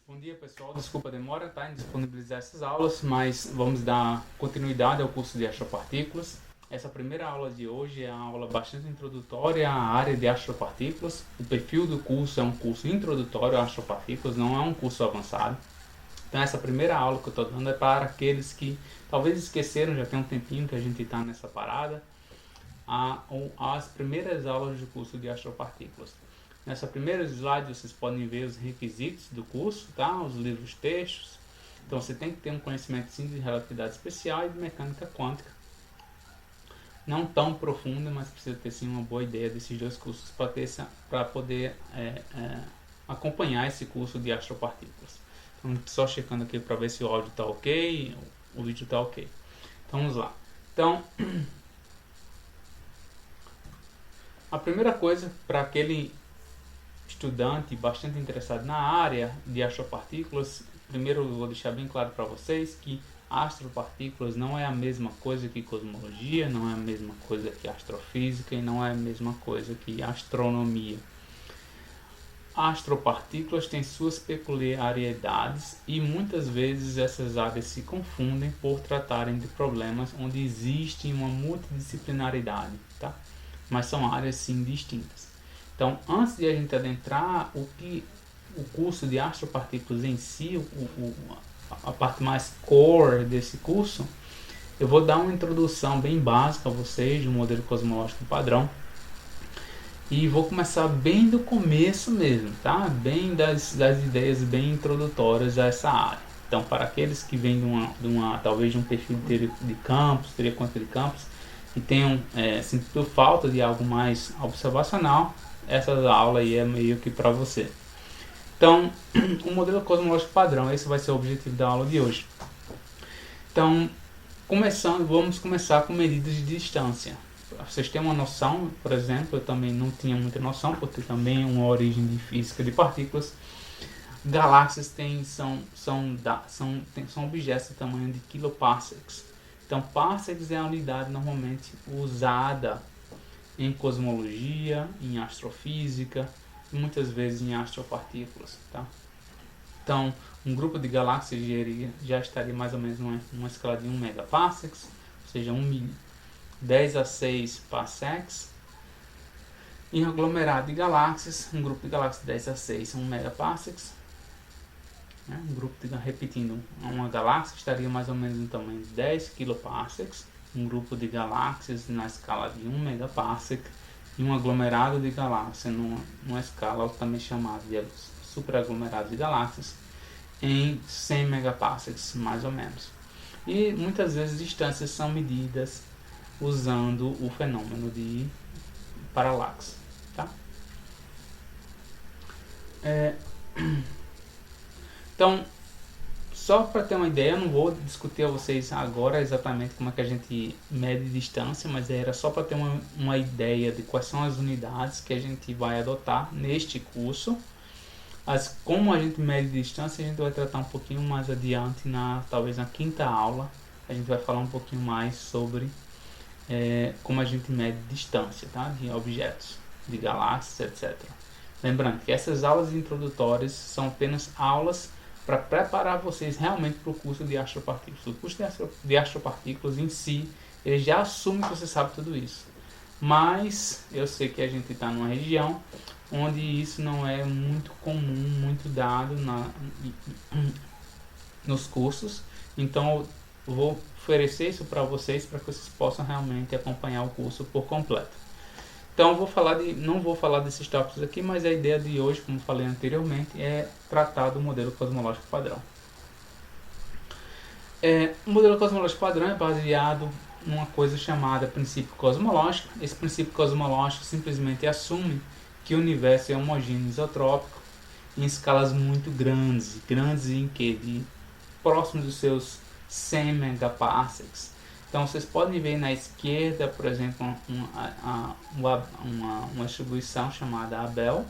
Bom dia pessoal, desculpa a demora em disponibilizar essas aulas, mas vamos dar continuidade ao curso de astropartículas. Essa primeira aula de hoje é uma aula bastante introdutória à área de astropartículas. O perfil do curso é um curso introdutório a astropartículas, não é um curso avançado. Então essa primeira aula que eu estou dando é para aqueles que talvez esqueceram, já tem um tempinho que a gente está nessa parada, as primeiras aulas do curso de astropartículas. Nessa primeira slide vocês podem ver os requisitos do curso, tá? Os livros textos. Então você tem que ter um conhecimento sim de relatividade especial e de mecânica quântica. Não tão profundo, mas precisa ter sim uma boa ideia desses dois cursos para poder acompanhar esse curso de astropartículas. Então só checando aqui para ver se o áudio está ok, o vídeo está ok. Então vamos lá. Então a primeira coisa para aquele estudante bastante interessado na área de astropartículas, primeiro eu vou deixar bem claro para vocês que astropartículas não é a mesma coisa que cosmologia, não é a mesma coisa que astrofísica e não é a mesma coisa que astronomia. Astropartículas têm suas peculiaridades e muitas vezes essas áreas se confundem por tratarem de problemas onde existe uma multidisciplinaridade, tá? Mas são áreas sim distintas. Então, antes de a gente adentrar o curso de astropartículas em si, a parte mais core desse curso, eu vou dar uma introdução bem básica a vocês de um modelo cosmológico padrão. E vou começar bem do começo mesmo, tá? Bem das ideias bem introdutórias a essa área. Então, para aqueles que vêm talvez de um perfil de campos, teoria quântica de campos, e tenham sentido falta de algo mais observacional, essa aula aí é meio que para você. Então, o modelo cosmológico padrão, esse vai ser o objetivo da aula de hoje. Então, vamos começar com medidas de distância. Vocês têm uma noção, por exemplo, eu também não tinha muita noção, porque também é uma origem de física de partículas. Galáxias são objetos de tamanho de kiloparsecs. Então, parsecs é a unidade normalmente usada em cosmologia, em astrofísica e muitas vezes em astropartículas, tá? Então, um grupo de galáxias já estaria mais ou menos numa escala de 1 megaparsecs, ou seja, 10 a 6 parsecs. Em aglomerado de galáxias, um grupo de galáxias 10 a 6 são 1 megaparsecs. Um grupo repetindo, uma galáxia estaria mais ou menos no tamanho de 10 kiloparsecs. Um grupo de galáxias na escala de 1 megaparsec e um aglomerado de galáxias numa escala também chamada de superaglomerado de galáxias em 100 megaparsecs mais ou menos. E muitas vezes distâncias são medidas usando o fenômeno de paralaxe, tá? Então, só para ter uma ideia, eu não vou discutir a vocês agora exatamente como é que a gente mede distância, mas era só para ter uma ideia de quais são as unidades que a gente vai adotar neste curso. Como a gente mede distância, a gente vai tratar um pouquinho mais adiante, talvez na quinta aula, a gente vai falar um pouquinho mais sobre como a gente mede distância, tá? De objetos, de galáxias, etc. Lembrando que essas aulas introdutórias são apenas aulas para preparar vocês realmente para o curso de astropartículas. O curso de astropartículas em si, ele já assume que você sabe tudo isso. Mas eu sei que a gente está numa região onde isso não é muito comum, muito dado nos cursos. Então eu vou oferecer isso para vocês, para que vocês possam realmente acompanhar o curso por completo. Então não vou falar desses tópicos aqui, mas a ideia de hoje, como falei anteriormente, é tratar do modelo cosmológico padrão. O modelo cosmológico padrão é baseado numa coisa chamada princípio cosmológico. Esse princípio cosmológico simplesmente assume que o universo é homogêneo isotrópico em escalas muito grandes em que? Próximos dos seus 100 megaparsecs. Então vocês podem ver na esquerda, por exemplo, uma distribuição chamada Abel.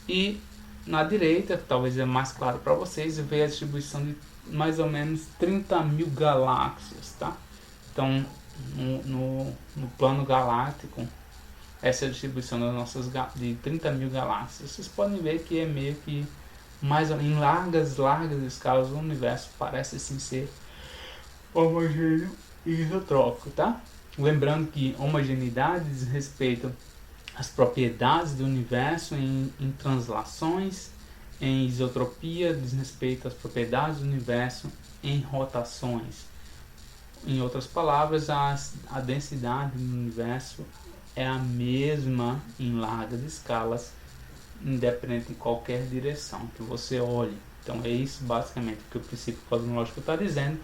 E na direita, talvez é mais claro para vocês, ver a distribuição de mais ou menos 30 mil galáxias, tá? Então, no plano galáctico, essa é a distribuição de 30 mil galáxias. Vocês podem ver que é meio que mas em largas escalas o universo parece sim ser homogêneo e isotrópico, tá? Lembrando que homogeneidade diz respeito às propriedades do universo em translações, em isotropia diz respeito às propriedades do universo em rotações. Em outras palavras, a densidade do universo é a mesma em largas escalas, independente de qualquer direção que você olhe. Então é isso basicamente que o princípio cosmológico está dizendo,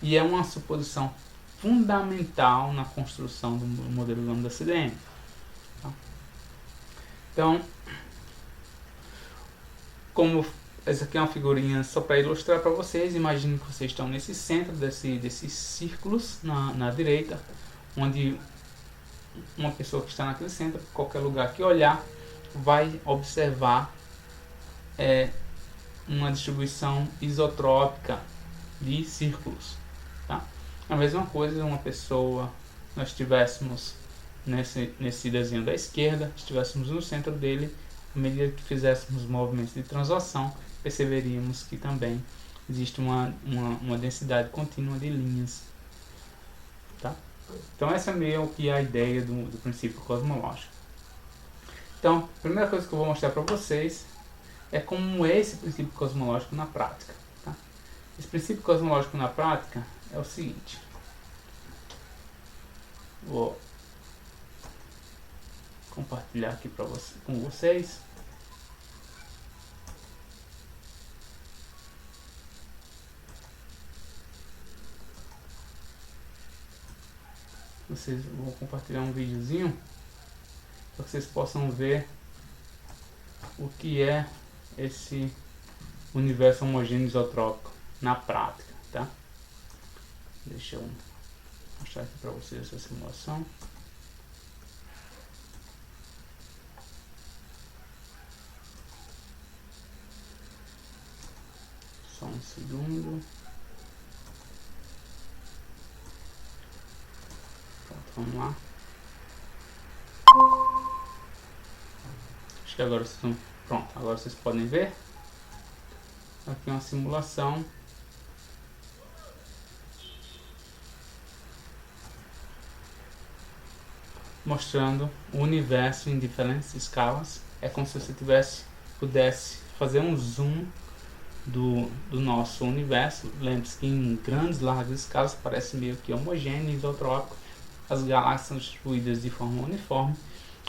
e é uma suposição fundamental na construção do modelo lambda CDM. Tá? Então, como essa aqui é uma figurinha só para ilustrar para vocês, imagine que vocês estão nesse centro desses círculos na direita, onde uma pessoa que está naquele centro, qualquer lugar que olhar, vai observar uma distribuição isotrópica de círculos. Tá? A mesma coisa, uma pessoa, nós estivéssemos nesse desenho da esquerda, estivéssemos no centro dele, à medida que fizéssemos movimentos de translação, perceberíamos que também existe uma densidade contínua de linhas. Tá? Então essa é meio que a ideia do princípio cosmológico. Então, a primeira coisa que eu vou mostrar para vocês é como é esse princípio cosmológico na prática. Tá? Esse princípio cosmológico na prática é o seguinte. Vou compartilhar aqui com vocês. Vou compartilhar um videozinho para que vocês possam ver o que é esse universo homogêneo isotrópico na prática, tá? Deixa eu mostrar aqui para vocês essa simulação. Só um segundo. Vamos lá. Acho que agora vocês estão pronto. Agora vocês podem ver. Aqui é uma simulação. Mostrando o universo em diferentes escalas. É como se você pudesse fazer um zoom do nosso universo. Lembre-se que em grandes, largas escalas parece meio que homogêneo, isotrópico. As galáxias são distribuídas de forma uniforme,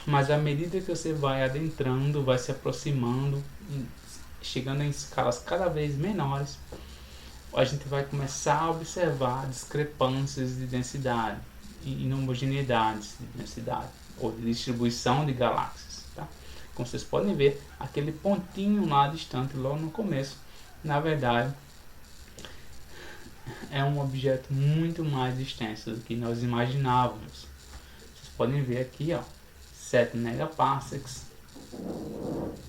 mas à medida que você vai adentrando, vai se aproximando, chegando em escalas cada vez menores, a gente vai começar a observar discrepâncias de densidade e inhomogeneidades de densidade ou de distribuição de galáxias. Tá? Como vocês podem ver, aquele pontinho lá distante, logo no começo, na verdade, é um objeto muito mais extenso do que nós imaginávamos. Vocês podem ver aqui, ó, 7 megaparsecs,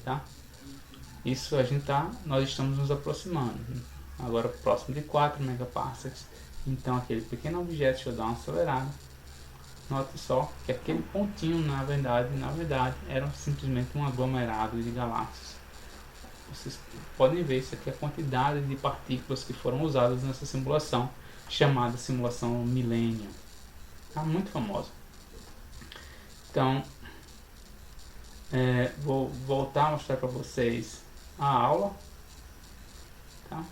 tá? Isso nós estamos nos aproximando. Agora próximo de 4 megaparsecs. Então aquele pequeno objeto, deixa eu dar uma acelerada. Note só que aquele pontinho, na verdade, era simplesmente um aglomerado de galáxias. Vocês podem ver, isso aqui é a quantidade de partículas que foram usadas nessa simulação, chamada simulação Millennium. Tá muito famosa. Então, vou voltar a mostrar para vocês a aula. Tá?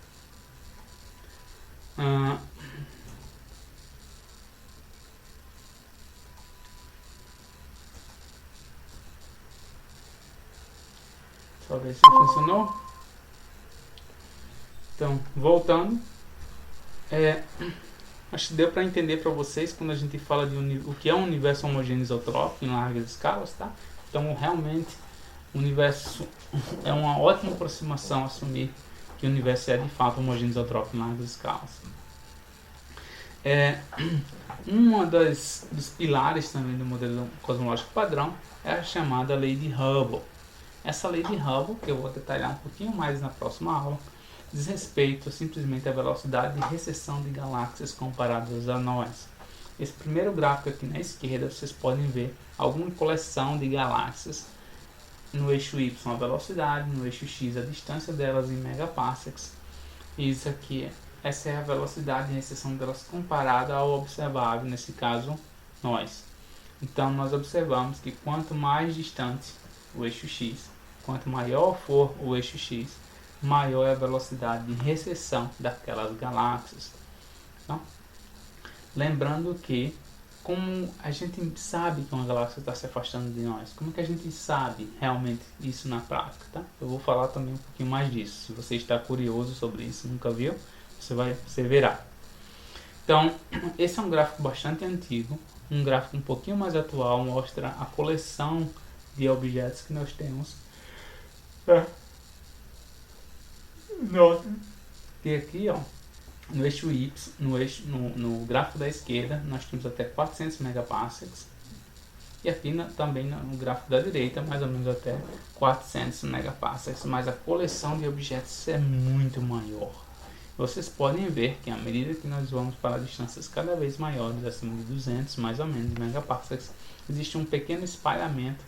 Só ver se funcionou. Então, voltando, acho que deu para entender para vocês quando a gente fala de o que é um universo homogêneo isotrópico em largas escalas, tá? Então, realmente, o universo é uma ótima aproximação a assumir que o universo é de fato homogêneo isotrópico em largas escalas. Uma dos pilares também do modelo cosmológico padrão é a chamada lei de Hubble. Essa lei de Hubble, que eu vou detalhar um pouquinho mais na próxima aula, diz respeito simplesmente à velocidade de recessão de galáxias comparadas a nós. Esse primeiro gráfico aqui na esquerda, vocês podem ver alguma coleção de galáxias no eixo Y a velocidade, no eixo X a distância delas em megaparsecs. E isso aqui, essa é a velocidade em exceção delas comparada ao observável, nesse caso, nós. Então nós observamos que quanto mais distante o eixo X, quanto maior for o eixo X, maior é a velocidade de recessão daquelas galáxias. Então, lembrando que, como a gente sabe que uma galáxia está se afastando de nós, como que a gente sabe realmente isso na prática, tá? Eu vou falar também um pouquinho mais disso. Se você está curioso sobre isso, nunca viu, você verá. Então, esse é um gráfico bastante antigo, um gráfico um pouquinho mais atual, mostra a coleção de objetos que nós temos. Nota que aqui, ó, no eixo Y, no gráfico da esquerda, nós temos até 400 megaparsecs. E aqui também no gráfico da direita, mais ou menos até 400 megaparsecs. Mas a coleção de objetos é muito maior. Vocês podem ver que à medida que nós vamos para distâncias cada vez maiores, acima de 200 mais ou menos megaparsecs, existe um pequeno espalhamento.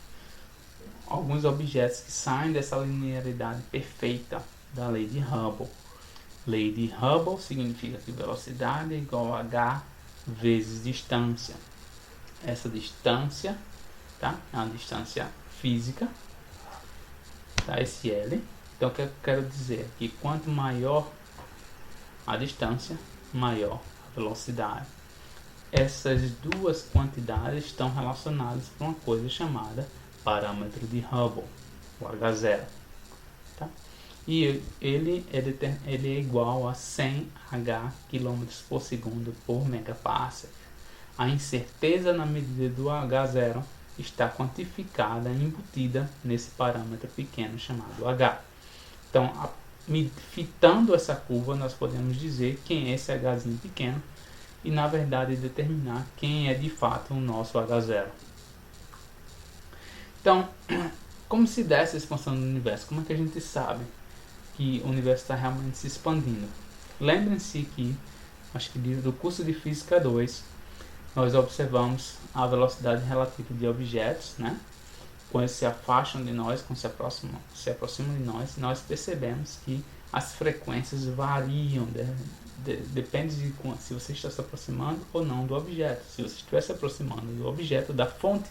Alguns objetos que saem dessa linearidade perfeita da lei de Hubble. Lei de Hubble significa que velocidade é igual a h vezes distância. Essa distância, tá? É uma distância física, tá? Esse L. Então o que eu quero dizer? Que quanto maior a distância, maior a velocidade. Essas duas quantidades estão relacionadas com uma coisa chamada parâmetro de Hubble, o H0. Tá? E ele é igual a 100 H km por segundo por megaparsec. A incerteza na medida do H0 está quantificada, embutida nesse parâmetro pequeno chamado H. Então, fitando essa curva, nós podemos dizer quem é esse Hzinho pequeno e, na verdade, determinar quem é de fato o nosso H0. Então, como se dá essa expansão do universo? Como é que a gente sabe que o universo está realmente se expandindo? Lembrem-se que, acho que do curso de Física 2, nós observamos a velocidade relativa de objetos, né? Quando se afastam de nós, quando se aproximam de nós percebemos que as frequências variam, depende de se você está se aproximando ou não do objeto. Se você estiver se aproximando do objeto, da fonte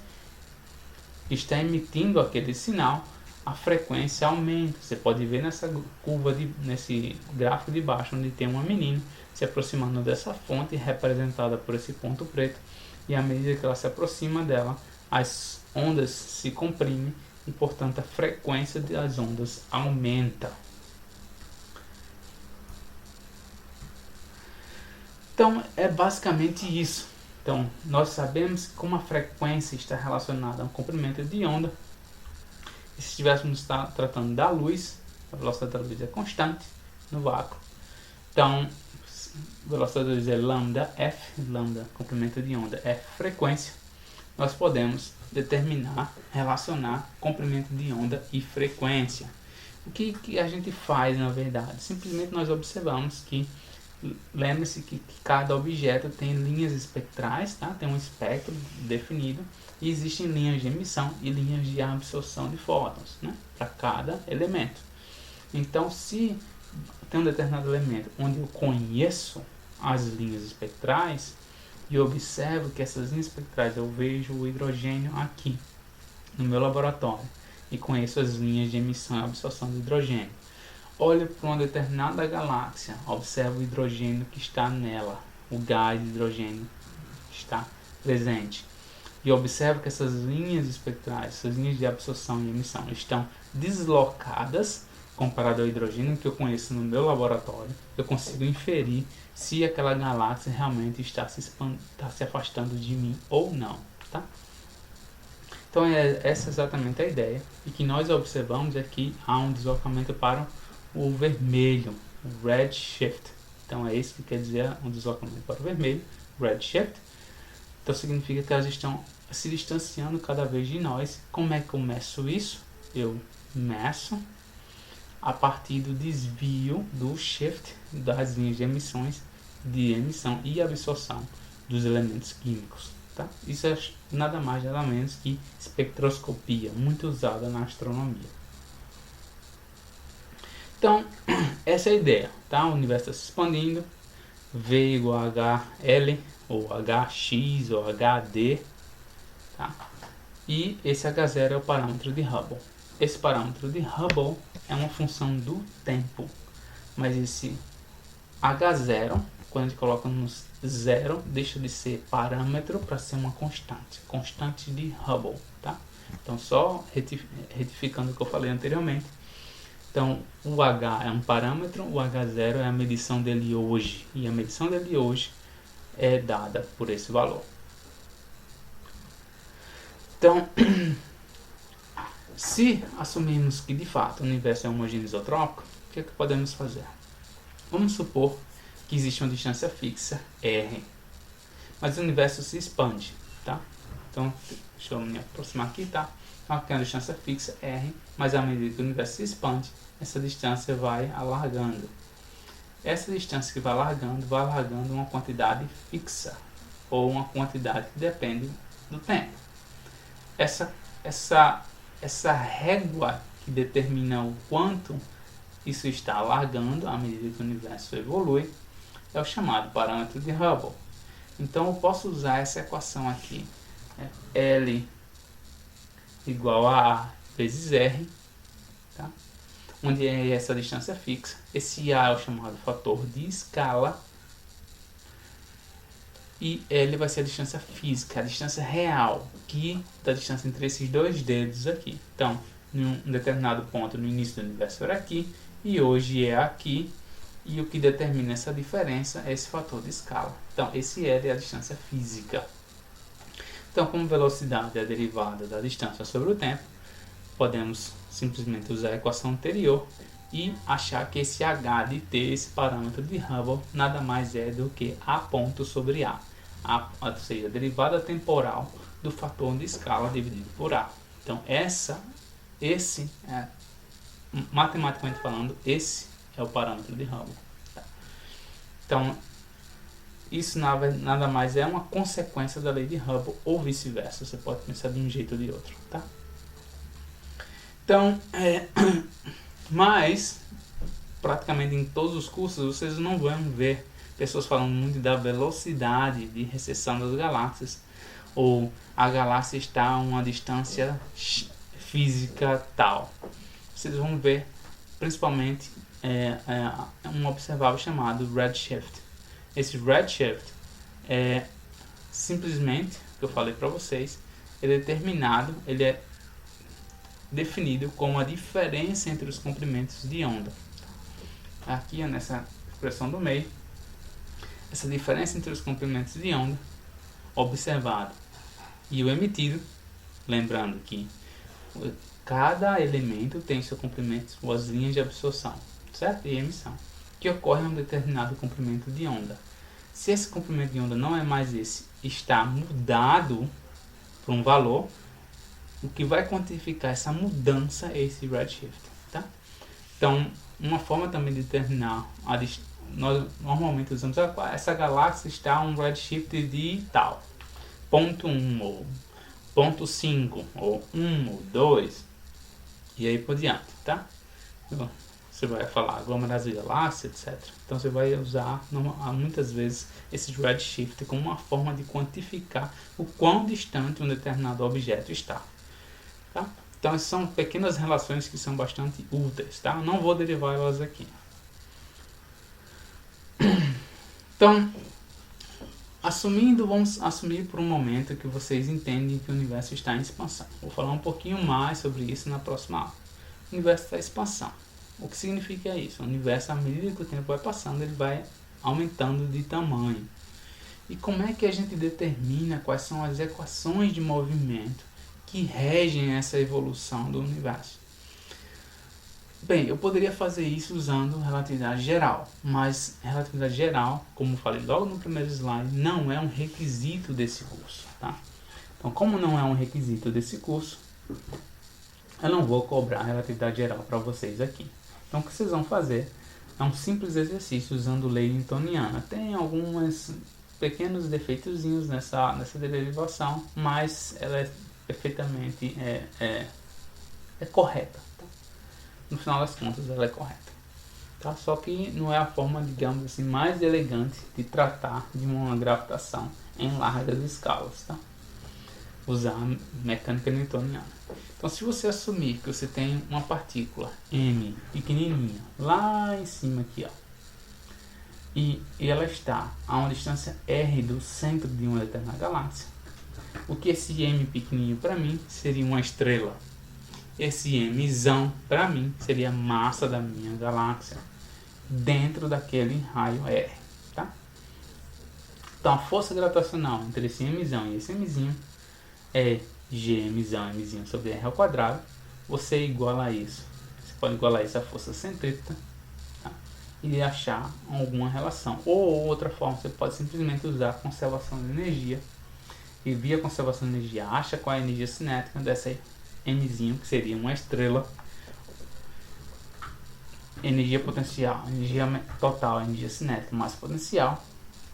que está emitindo aquele sinal, a frequência aumenta. Você pode ver nessa curva, nesse gráfico de baixo, onde tem uma menina se aproximando dessa fonte, representada por esse ponto preto, e à medida que ela se aproxima dela, as ondas se comprimem e, portanto, a frequência das ondas aumenta. Então, é basicamente isso. Então, nós sabemos como a frequência está relacionada ao comprimento de onda. E se estivéssemos tratando da luz, a velocidade da luz é constante no vácuo. Então, a velocidade da luz é lambda f, lambda comprimento de onda, f frequência. Nós podemos determinar, relacionar comprimento de onda e frequência. O que a gente faz, na verdade? Simplesmente nós observamos que, lembre-se que cada objeto tem linhas espectrais, tá? Tem um espectro definido, e existem linhas de emissão e linhas de absorção de fótons, né? Para cada elemento. Então, se tem um determinado elemento onde eu conheço as linhas espectrais e observo que essas linhas espectrais, eu vejo o hidrogênio aqui no meu laboratório e conheço as linhas de emissão e absorção de hidrogênio. Olho para uma determinada galáxia, observo o hidrogênio que está nela, o gás de hidrogênio que está presente, e observo que essas linhas espectrais, essas linhas de absorção e emissão estão deslocadas comparado ao hidrogênio que eu conheço no meu laboratório. Eu consigo inferir se aquela galáxia realmente está se afastando de mim ou não, tá? Então essa é exatamente a ideia, e que nós observamos é que há um deslocamento para o vermelho, o redshift. Então é isso que quer dizer um deslocamento para o vermelho, redshift. Então significa que elas estão se distanciando cada vez de nós. Como é que eu meço isso? Eu meço a partir do desvio do shift das linhas de emissão e absorção dos elementos químicos. Tá? Isso é nada mais nada menos que espectroscopia, muito usada na astronomia. Então, essa é a ideia, tá? O universo está se expandindo, V igual a HL, ou HX, ou HD, tá? E esse H0 é o parâmetro de Hubble. Esse parâmetro de Hubble é uma função do tempo, mas esse H0, quando a gente coloca no zero, deixa de ser parâmetro para ser uma constante de Hubble, tá? Então, só retificando o que eu falei anteriormente. Então, o H é um parâmetro, o H0 é a medição dele hoje, e a medição dele hoje é dada por esse valor. Então, se assumirmos que de fato o universo é homogêneo isotrópico, o que é que podemos fazer? Vamos supor que existe uma distância fixa, R, mas o universo se expande, tá? Então, deixa eu me aproximar aqui, tá? Então, aqui é uma distância fixa, R, mas à medida que o universo se expande, essa distância vai alargando. Essa distância que vai alargando uma quantidade fixa, ou uma quantidade que depende do tempo. Essa régua que determina o quanto isso está alargando à medida que o universo evolui é o chamado parâmetro de Hubble. Então eu posso usar essa equação aqui, L igual a A vezes R, tá? Onde é essa distância fixa. Esse A é o chamado fator de escala e L vai ser a distância física, a distância real, que da distância entre esses dois dedos aqui. Então, em um determinado ponto no início do universo era aqui, e hoje é aqui, e o que determina essa diferença é esse fator de escala. Então, esse L é a distância física. Então, como velocidade é a derivada da distância sobre o tempo, podemos simplesmente usar a equação anterior e achar que esse h de t, esse parâmetro de Hubble, nada mais é do que A ponto sobre A, ou seja, a derivada temporal do fator de escala dividido por A. Então, matematicamente falando, esse é o parâmetro de Hubble. Tá? Então, isso nada mais é uma consequência da lei de Hubble ou vice-versa. Você pode pensar de um jeito ou de outro. Tá? Então, mas praticamente em todos os cursos vocês não vão ver pessoas falando muito da velocidade de recessão das galáxias, ou a galáxia está a uma distância física tal. Vocês vão ver principalmente um observável chamado redshift. Esse redshift é simplesmente, que eu falei para vocês, ele é definido como a diferença entre os comprimentos de onda. Aqui nessa expressão do meio, essa diferença entre os comprimentos de onda observado e o emitido, lembrando que cada elemento tem seu comprimento, suas linhas de absorção, certo? E emissão, que ocorre em um determinado comprimento de onda. Se esse comprimento de onda não é mais esse, está mudado por um valor, o que vai quantificar essa mudança é esse redshift, tá? Então, uma forma também de determinar nós normalmente usamos essa galáxia está a um redshift de tal, ponto 1 ou ponto 5 ou 1 ou 2 e aí por diante, tá? Você vai falar aglomeradas de galáxias, etc. Então você vai usar muitas vezes esse redshift como uma forma de quantificar o quão distante um determinado objeto está. Tá? Então essas são pequenas relações que são bastante úteis, tá? Não vou derivar elas aqui. Então, vamos assumir por um momento que vocês entendem que o universo está em expansão. Vou falar um pouquinho mais sobre isso na próxima aula. O universo está em expansão. O que significa isso? O universo, à medida que o tempo vai passando, ele vai aumentando de tamanho. E como é que a gente determina quais são as equações de movimento que regem essa evolução do universo? Bem, eu poderia fazer isso usando relatividade geral, mas relatividade geral, como falei logo no primeiro slide, não é um requisito desse curso, tá? Então, como não é um requisito desse curso, eu não vou cobrar relatividade geral para vocês aqui. Então, o que vocês vão fazer é um simples exercício usando lei newtoniana. Tem algumas pequenos defeitozinhos nessa derivação, mas ela é perfeitamente correta. Tá? No final das contas, ela é correta. Tá? Só que não é a forma, digamos assim, mais elegante de tratar de uma gravitação em largas escalas. Tá? Usar a mecânica newtoniana. Então, se você assumir que você tem uma partícula M pequenininha lá em cima aqui, ó, e ela está a uma distância r do centro de uma determinada galáxia, o que esse M pequenininho para mim seria uma estrela. Esse Mzão para mim seria a massa da minha galáxia dentro daquele raio R. Tá? Então, a força gravitacional entre esse Mzão e esse Mzinho é Gmzão Mzinho sobre R ao quadrado. Você iguala isso. Você pode igualar isso à força centrípeta, tá? E achar alguma relação. Ou outra forma, você pode simplesmente usar a conservação de energia. E via conservação de energia, acha qual é a energia cinética dessa Mzinho, que seria uma estrela. Energia potencial, energia total, energia cinética mais potencial.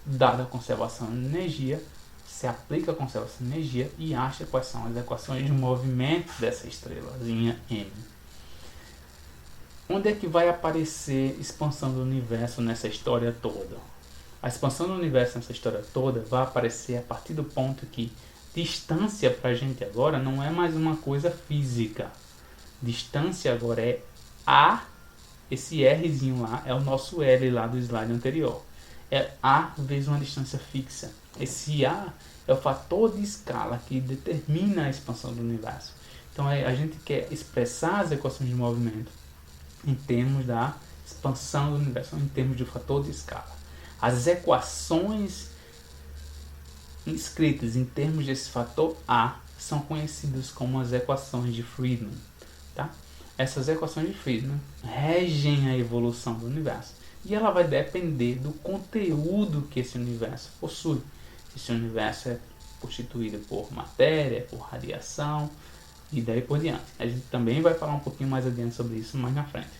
Dada a conservação de energia, se aplica a conservação de energia e acha quais são as equações de movimento dessa estrelazinha M. Onde é que vai aparecer expansão do universo nessa história toda? A expansão do universo nessa história toda vai aparecer a partir do ponto que distância para a gente agora não é mais uma coisa física. Distância agora é A, esse Rzinho lá é o nosso L lá do slide anterior. É A vezes uma distância fixa. Esse A é o fator de escala que determina a expansão do universo. Então a gente quer expressar as equações de movimento em termos da expansão do universo, em termos de fator de escala. As equações escritas em termos desse fator A são conhecidas como as equações de Friedmann. Tá? Essas equações de Friedmann regem a evolução do universo. E ela vai depender do conteúdo que esse universo possui. Esse universo é constituído por matéria, por radiação e daí por diante. A gente também vai falar um pouquinho mais adiante sobre isso mais na frente.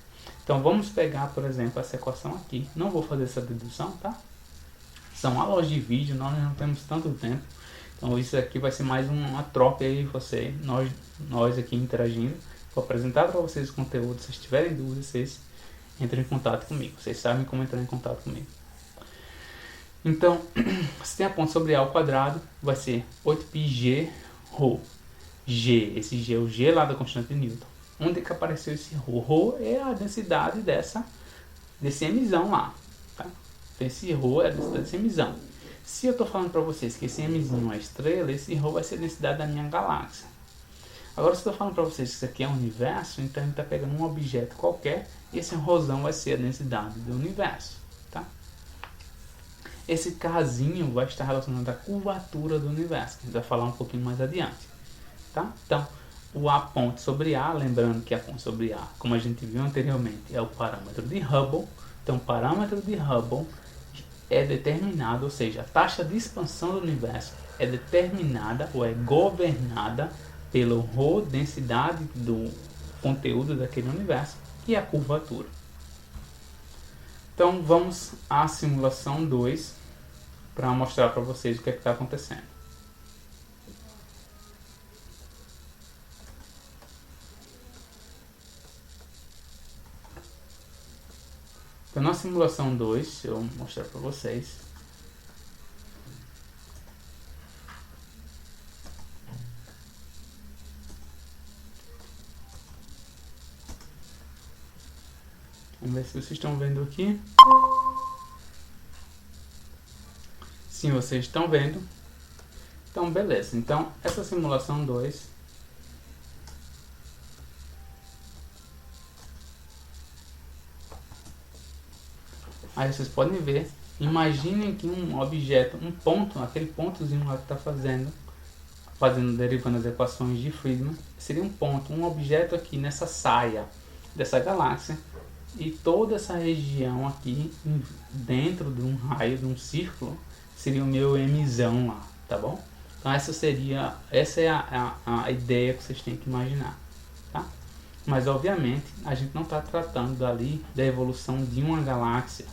Então vamos pegar, por exemplo, essa equação aqui. Não vou fazer essa dedução, tá? São aulas de vídeo, nós não temos tanto tempo. Então isso aqui vai ser mais uma troca aí, nós aqui interagindo. Vou apresentar para vocês o conteúdo. Se vocês tiverem dúvidas, vocês entrem em contato comigo. Vocês sabem como entrar em contato comigo. Então, se tem a ponto sobre A ao quadrado, vai ser 8πg ρ. G, esse G é o G lá da constante de Newton. Onde é que apareceu esse ρ? ρ é a densidade desse Mzão lá. Tá? Então, esse ρ é a densidade desse Mzão. Se eu estou falando para vocês que esse Mzinho é a estrela, esse ρ vai ser a densidade da minha galáxia. Agora, se eu estou falando para vocês que isso aqui é um universo, então a gente está pegando um objeto qualquer e esse rosão vai ser a densidade do universo. Tá? Esse Kzinho vai estar relacionado à curvatura do universo, que a gente vai falar um pouquinho mais adiante. Tá? Então, o A ponto sobre A, lembrando que A ponto sobre A, como a gente viu anteriormente, é o parâmetro de Hubble. Então, o parâmetro de Hubble é determinado, ou seja, a taxa de expansão do universo é determinada ou é governada pelo ρ, densidade do conteúdo daquele universo, e a curvatura. Então vamos à simulação 2 para mostrar para vocês o que é que está acontecendo. Então na simulação 2, eu vou mostrar para vocês. Vamos ver se vocês estão vendo aqui. Sim, vocês estão vendo. Então, beleza. Então, essa simulação 2. Aí vocês podem ver. Imaginem que um objeto, um ponto, aquele pontozinho lá que está derivando as equações de Friedmann, seria um ponto, um objeto aqui nessa saia dessa galáxia. E toda essa região aqui, dentro de um raio, de um círculo, seria o meu Mzão lá, tá bom? Então essa é a ideia que vocês têm que imaginar, tá? Mas obviamente a gente não está tratando ali da evolução de uma galáxia,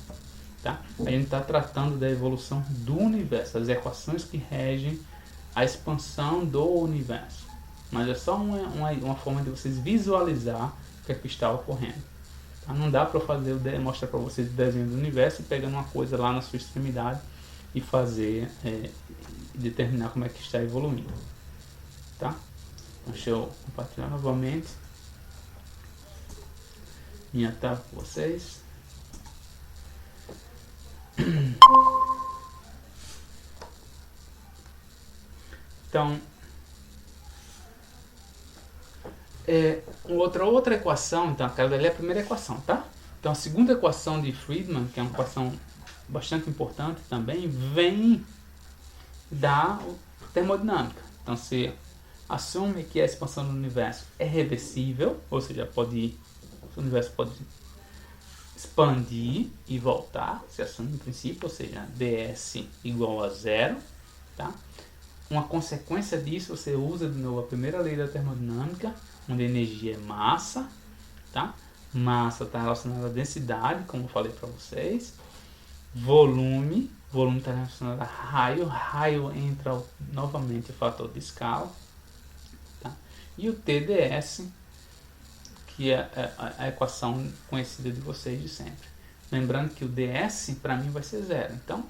tá? A gente está tratando da evolução do universo, as equações que regem a expansão do universo. Mas é só uma forma de vocês visualizar o que é que está ocorrendo. Tá? Não dá para mostrar para vocês o desenho do universo e pegando uma coisa lá na sua extremidade e fazer determinar como é que está evoluindo. Tá? Deixa eu compartilhar novamente minha tela com vocês. Então, outra equação, então aquela dali é a primeira equação, tá? Então a segunda equação de Friedman, que é uma equação bastante importante também, vem da termodinâmica. Então se assume que a expansão do universo é reversível, ou seja, o universo pode expandir e voltar, se assume em princípio, ou seja, ds igual a zero, tá? Uma consequência disso, você usa de novo a primeira lei da termodinâmica, onde a energia é massa, tá? Massa está relacionada à densidade, como eu falei para vocês. Volume está relacionado a raio entra novamente o fator de escala, tá? E o TdS, que é a equação conhecida de vocês de sempre. Lembrando que o ds para mim vai ser zero, então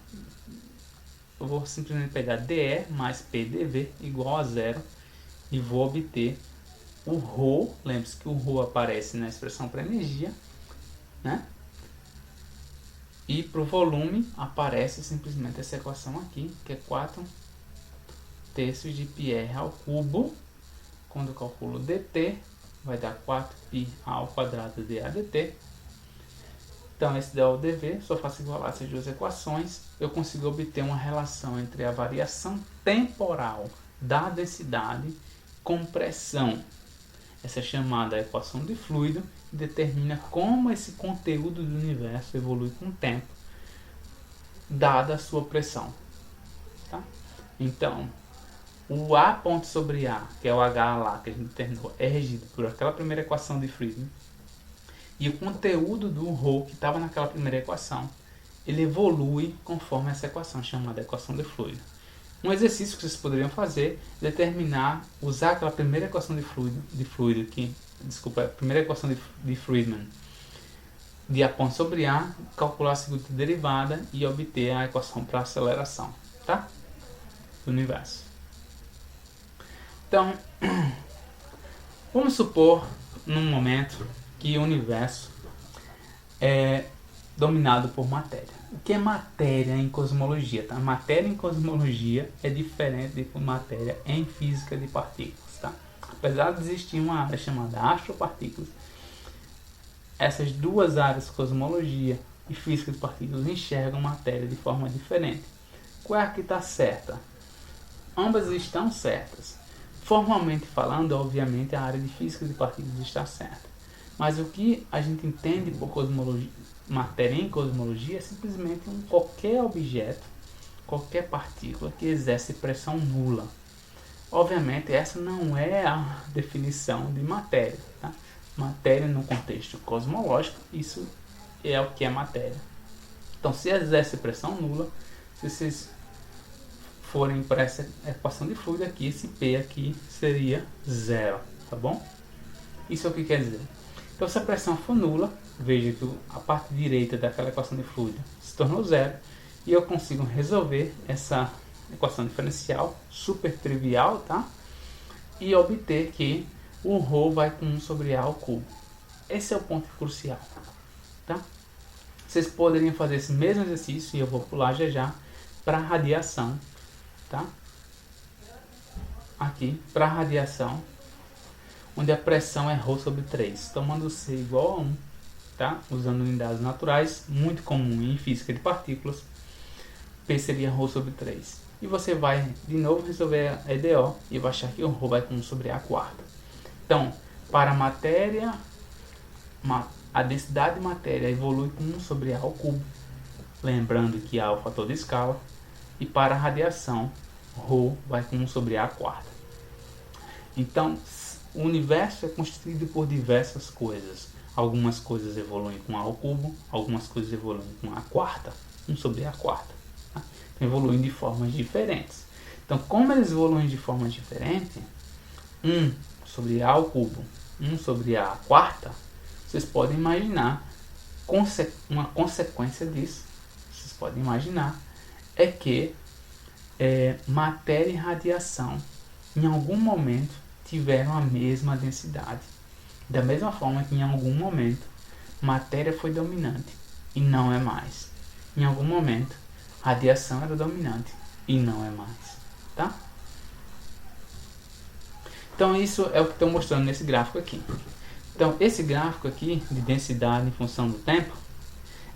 eu vou simplesmente pegar dE mais PdV igual a zero e vou obter o ρ. Lembre-se que o ρ aparece na expressão para energia, né? E para o volume aparece simplesmente essa equação aqui, que é 4 terços de πr ao cubo. Quando eu calculo dt, vai dar 4π ao quadrado de ADT. Então, esse é o dV, só faço igualar essas duas equações, eu consigo obter uma relação entre a variação temporal da densidade com pressão. Essa é chamada equação de fluido e determina como esse conteúdo do universo evolui com o tempo, dada a sua pressão. Tá? Então, o A ponto sobre A, que é o H lá que a gente determinou, é regido por aquela primeira equação de Friedman. E o conteúdo do ρ que estava naquela primeira equação, ele evolui conforme essa equação, chamada equação de fluido. Um exercício que vocês poderiam fazer é usar aquela primeira equação de fluido a primeira equação de Friedman, de A ponto sobre A, calcular a segunda derivada e obter a equação para aceleração, tá? Do universo. Então, vamos supor, num momento, que o universo é dominado por matéria. O que é matéria em cosmologia? Tá? Matéria em cosmologia é diferente de matéria em física de partículas. Tá? Apesar de existir uma área chamada astropartículas, essas duas áreas, cosmologia e física de partículas, enxergam matéria de forma diferente. Qual é a que está certa? Ambas estão certas. Formalmente falando, obviamente, a área de física de partículas está certa. Mas o que a gente entende por cosmologia, matéria em cosmologia, é simplesmente qualquer objeto, qualquer partícula que exerce pressão nula. Obviamente, essa não é a definição de matéria. Tá? Matéria no contexto cosmológico, isso é o que é matéria. Então, se exerce pressão nula, se vocês forem para essa equação de fluido aqui, esse P aqui seria zero, tá bom? Isso é o que quer dizer. Então, se a pressão for nula, veja que a parte direita daquela equação de fluido se tornou zero e eu consigo resolver essa equação diferencial super trivial, tá? E obter que o ρ vai com 1 sobre A ao cubo. Esse é o ponto crucial, tá? Vocês poderiam fazer esse mesmo exercício, e eu vou pular já para a radiação, tá? Aqui, para a radiação, onde a pressão é ρ sobre 3, tomando C igual a 1, tá? Usando unidades naturais, muito comum em física de partículas, P seria ρ sobre 3. E você vai, de novo, resolver a EDO e vai achar que o ρ vai com 1 sobre A quarta. Então, para a matéria, a densidade de matéria evolui com 1 sobre A ao cubo, lembrando que A é o fator de escala, e para a radiação, ρ vai com 1 sobre A quarta. Então, o universo é constituído por diversas coisas. Algumas coisas evoluem com A ao cubo, algumas coisas evoluem com A quarta, 1 sobre A quarta. Tá? Então, evoluem de formas diferentes. Então, como eles evoluem de formas diferentes, 1 sobre A ao cubo, 1 sobre A quarta, vocês podem imaginar uma consequência disso. Vocês podem imaginar é que matéria e radiação em algum momento tiveram a mesma densidade. Da mesma forma que em algum momento matéria foi dominante e não é mais. Em algum momento radiação era dominante e não é mais. Tá? Então isso é o que estou mostrando nesse gráfico aqui. Então esse gráfico aqui de densidade em função do tempo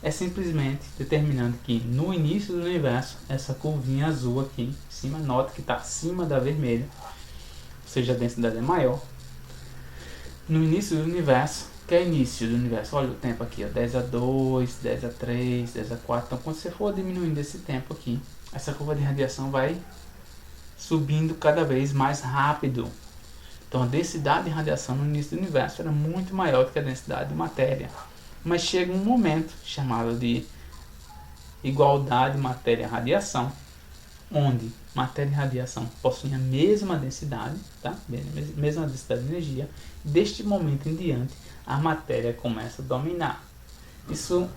é simplesmente determinando que no início do universo, essa curvinha azul aqui em cima, nota que está acima da vermelha, ou seja, a densidade é maior. No início do universo, que é início do universo, olha o tempo aqui, ó, 10 a 2, 10 a 3, 10 a 4. Então, quando você for diminuindo esse tempo aqui, essa curva de radiação vai subindo cada vez mais rápido. Então, a densidade de radiação no início do universo era muito maior do que a densidade de matéria. Mas chega um momento chamado de igualdade matéria-radiação, onde matéria e radiação possuem a mesma densidade, tá? Mesma densidade de energia. Deste momento em diante, a matéria começa a dominar. Isso,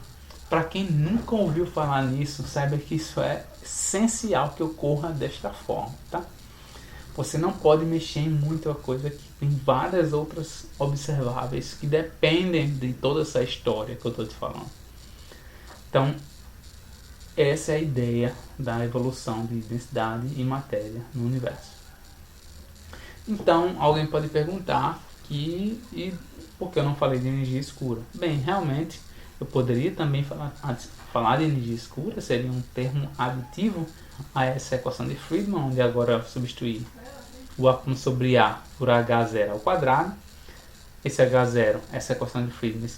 para quem nunca ouviu falar nisso, saiba que isso é essencial que ocorra desta forma, tá? Você não pode mexer em muita coisa aqui. Tem várias outras observáveis que dependem de toda essa história que eu estou te falando. Então, essa é a ideia da evolução de densidade e matéria no universo. Então, alguém pode perguntar e por que eu não falei de energia escura? Bem, realmente, eu poderia também falar de energia escura, seria um termo aditivo a essa equação de Friedman, onde agora eu substituir o A1 sobre A por H0 ao quadrado. Esse H0, essa equação de Friedman,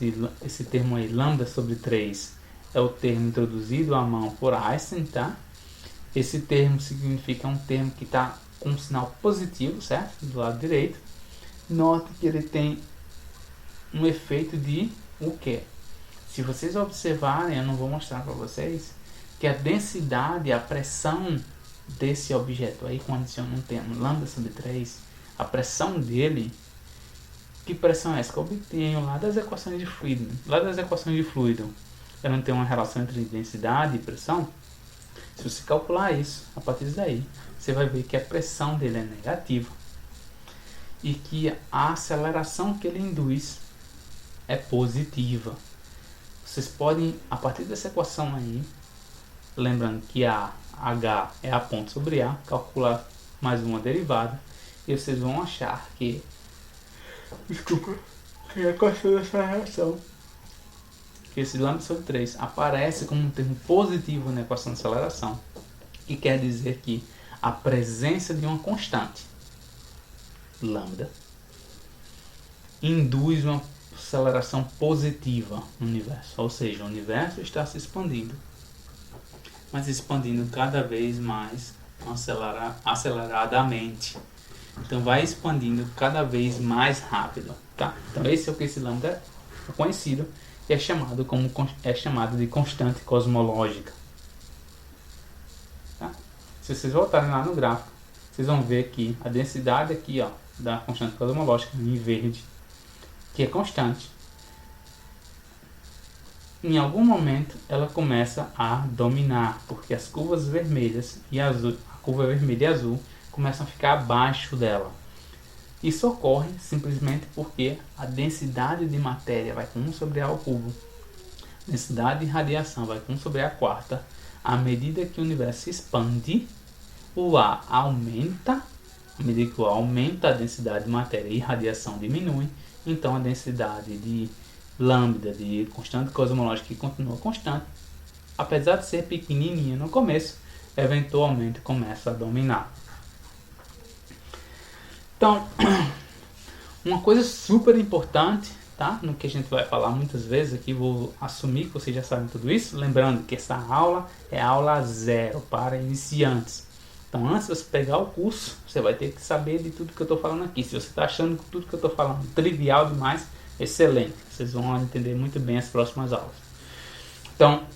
esse termo aí, lambda sobre 3, é o termo introduzido à mão por Einstein, tá? Esse termo significa um termo que está com um sinal positivo, certo? Do lado direito. Note que ele tem um efeito de o quê? Se vocês observarem, eu não vou mostrar para vocês, que a densidade, a pressão desse objeto aí, quando adiciona um termo lambda sobre 3, a pressão dele, que pressão é essa que eu obtenho lá das equações de Friedman, lá das equações de fluido? Ela não tem uma relação entre densidade e pressão? Se você calcular isso, a partir daí, você vai ver que a pressão dele é negativa e que a aceleração que ele induz é positiva. Vocês podem, a partir dessa equação aí, lembrando que a H é a ponto sobre A, calcular mais uma derivada e vocês vão achar que que a equação dessa reação, que esse lambda sobre 3 aparece como um termo positivo na equação de aceleração, que quer dizer que a presença de uma constante, lambda, induz uma aceleração positiva no universo, ou seja, o universo está se expandindo, mas expandindo cada vez mais aceleradamente. Então vai expandindo cada vez mais rápido, tá? Então esse é o que esse lambda é conhecido e é chamado de constante cosmológica. Tá? Se vocês voltarem lá no gráfico, vocês vão ver que a densidade aqui, ó, da constante cosmológica em verde, que é constante, em algum momento ela começa a dominar, porque as curvas vermelhas e azul, a curva vermelha e azul começam a ficar abaixo dela. Isso ocorre simplesmente porque a densidade de matéria vai com 1 sobre A ao cubo, a densidade de radiação vai com 1 sobre A quarta. À medida que o universo se expande, o A aumenta, à medida que o A aumenta, a densidade de matéria e radiação diminui, então a densidade de lambda, de constante cosmológica, que continua constante, apesar de ser pequenininha no começo, eventualmente começa a dominar. Então, uma coisa super importante, tá? No que a gente vai falar muitas vezes aqui, vou assumir que vocês já sabem tudo isso, lembrando que essa aula é aula 0 para iniciantes. Então, antes de você pegar o curso, você vai ter que saber de tudo que eu estou falando aqui. Se você está achando que tudo que eu estou falando trivial demais, excelente. Vocês vão entender muito bem as próximas aulas. Então,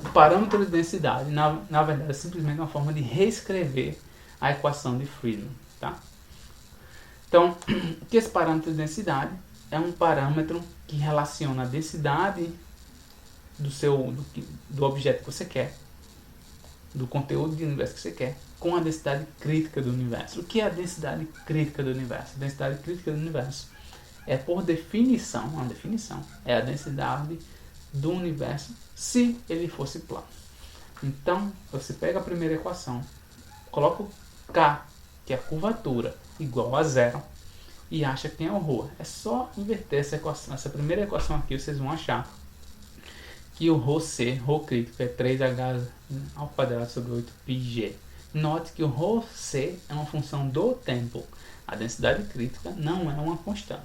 o parâmetro de densidade, na verdade, é simplesmente uma forma de reescrever a equação de Friedmann. Tá? Então, o que é esse parâmetro de densidade? É um parâmetro que relaciona a densidade do objeto que você quer, do conteúdo do universo que você quer, com a densidade crítica do universo. O que é a densidade crítica do universo? A densidade crítica do universo é, por definição, uma definição, é a densidade do universo se ele fosse plano. Então, você pega a primeira equação, coloca o K, que é a curvatura, igual a zero, e acha quem é o ρ. É só inverter essa equação, essa primeira equação aqui, vocês vão achar que o ρc, ρ crítico, é 3h ao quadrado sobre 8πg. Note que o ρc é uma função do tempo. A densidade crítica não é uma constante.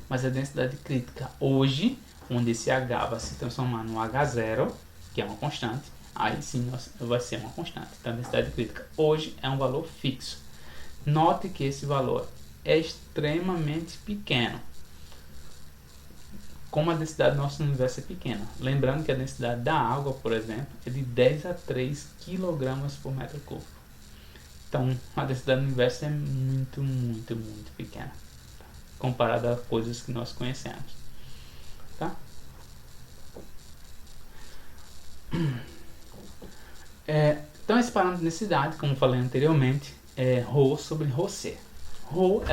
Mas a densidade crítica hoje, onde esse h vai se transformar no h0, que é uma constante, aí sim vai ser uma constante. Então a densidade crítica hoje é um valor fixo. Note que esse valor é extremamente pequeno. Como a densidade do nosso universo é pequena. Lembrando que a densidade da água, por exemplo, é de 10 a 3 kg por metro cúbico. Então, a densidade do universo é muito, muito, muito pequena, comparada a coisas que nós conhecemos. Tá? Então, esse parâmetro de densidade, como falei anteriormente, é ρ sobre ρc. ρ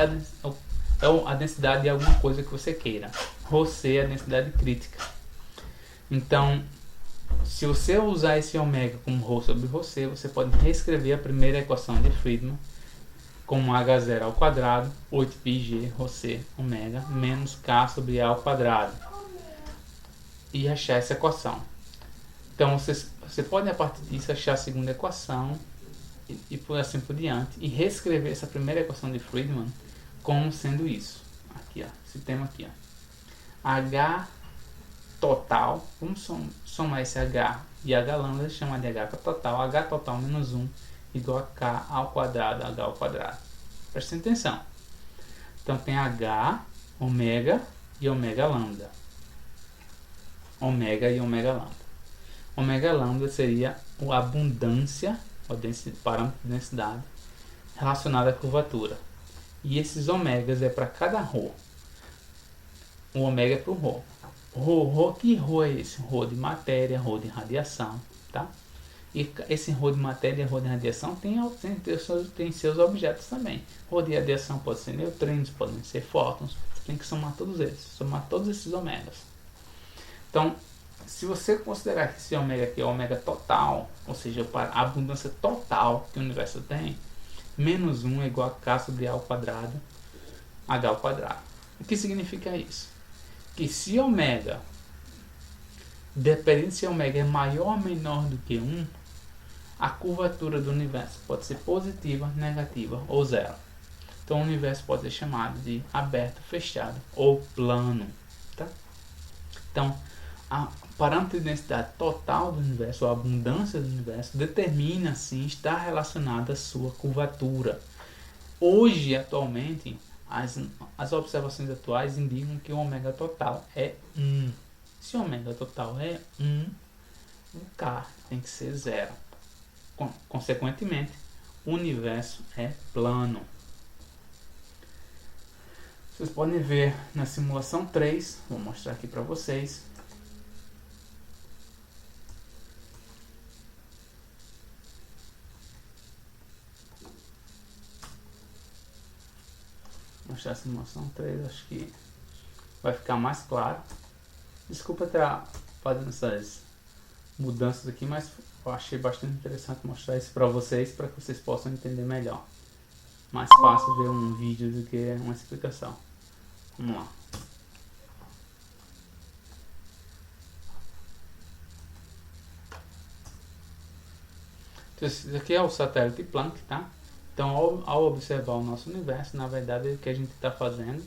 é a densidade de alguma coisa que você queira. ρc é a densidade crítica. Então, se você usar esse ômega como ρ sobre ρc, você pode reescrever a primeira equação de Friedmann como h0 ao quadrado, 8πg ρc ômega menos k sobre a ao quadrado, e achar essa equação. Então, você pode, a partir disso, achar a segunda equação e por assim por diante, e reescrever essa primeira equação de Friedmann como sendo isso. Aqui, ó, esse tema aqui, ó. H total, vamos somar esse H e H lambda, chamar de H total, H total menos 1 igual a K ao quadrado, H ao quadrado. Prestem atenção. Então tem H, ômega e ômega lambda. Ômega e ômega lambda. Ômega lambda seria a abundância, o parâmetro de densidade, relacionado à curvatura. E esses ômegas é para cada ρ. O ômega é para o ρ. Que ρ é esse? ρ de matéria, ρ de radiação, tá? E esse ρ de matéria e ρ de radiação tem seus objetos também. ρ de radiação pode ser neutrinos, podem ser fótons. Você tem que somar todos eles, somar todos esses ômegas. Então, se você considerar que esse ômega aqui é o ômega total, ou seja, a abundância total que o universo tem, menos 1 é igual a K sobre A ao quadrado, H ao quadrado. O que significa isso? Que se ômega, dependendo se ômega é maior ou menor do que 1, a curvatura do universo pode ser positiva, negativa ou zero. Então o universo pode ser chamado de aberto, fechado ou plano. Tá? Então, a parâmetro de densidade total do universo, ou a abundância do universo, determina, sim, está relacionada à sua curvatura. Hoje, atualmente, as observações atuais indicam que o ômega total é 1. Se o ômega total é 1, o K tem que ser 0. Consequentemente, o universo é plano. Vocês podem ver na simulação 3, vou mostrar aqui para vocês. Mostrar a simulação 3, acho que vai ficar mais claro. Desculpa estar fazendo essas mudanças aqui, mas eu achei bastante interessante mostrar isso para vocês possam entender melhor. Mais fácil ver um vídeo do que uma explicação. Vamos lá. Então, esse aqui é o satélite Planck, tá? Então, ao observar o nosso universo, na verdade, o que a gente está fazendo,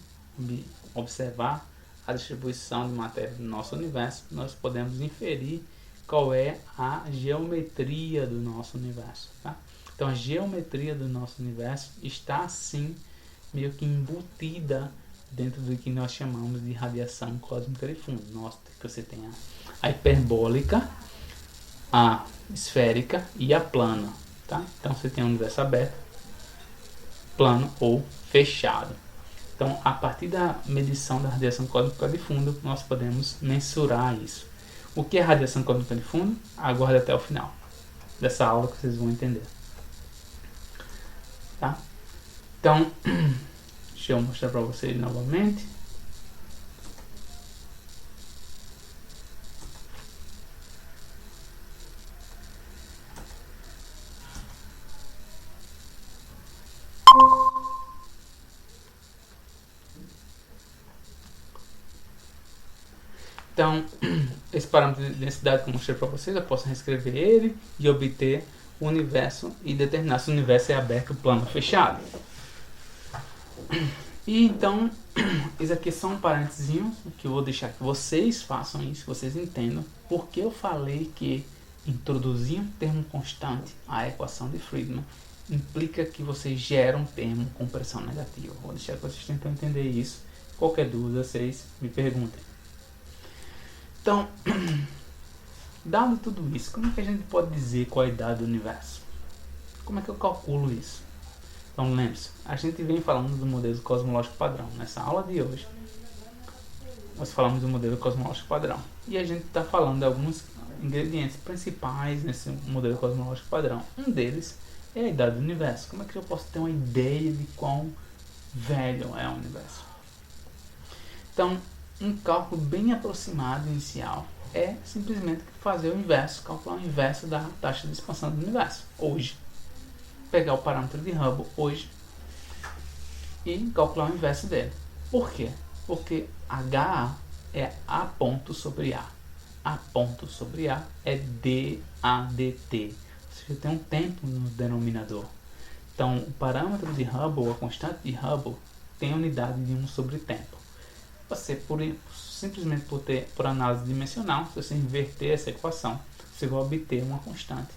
observar a distribuição de matéria do nosso universo, nós podemos inferir qual é a geometria do nosso universo. Tá? Então, a geometria do nosso universo está, sim, meio que embutida dentro do que nós chamamos de radiação cósmica de fundo. Nossa, que você tem a hiperbólica, a esférica e a plana, tá? Então você tem um universo aberto, plano ou fechado. Então, a partir da medição da radiação cósmica de fundo, nós podemos mensurar isso. O que é radiação cósmica de fundo? Aguarde até o final dessa aula que vocês vão entender. Tá? Então, deixa eu mostrar para vocês novamente. Então, esse parâmetro de densidade que eu mostrei para vocês, eu posso reescrever ele e obter o universo e determinar se o universo é aberto, plano ou fechado. E então, isso aqui é só um parênteses que eu vou deixar que vocês façam isso, que vocês entendam porque eu falei que introduzir um termo constante à equação de Friedmann implica que você gera um termo com pressão negativa. Vou deixar que vocês tentem entender isso. Qualquer dúvida, vocês me perguntem. Então, dado tudo isso, como é que a gente pode dizer qual é a idade do universo? Como é que eu calculo isso? Então, lembre-se, a gente vem falando do modelo cosmológico padrão. Nessa aula de hoje, nós falamos do modelo cosmológico padrão. E a gente está falando de alguns ingredientes principais nesse modelo cosmológico padrão. Um deles é a idade do universo. Como é que eu posso ter uma ideia de quão velho é o universo? Então, um cálculo bem aproximado inicial é simplesmente fazer o inverso, calcular o inverso da taxa de expansão do universo hoje. Pegar o parâmetro de Hubble hoje e calcular o inverso dele. Por quê? Porque HA é A ponto sobre A. A ponto sobre A é DADT. Ou seja, tem um tempo no denominador. Então, o parâmetro de Hubble, a constante de Hubble, tem unidade de 1 sobre tempo. Você, simplesmente por análise dimensional, se você inverter essa equação, você vai obter uma constante,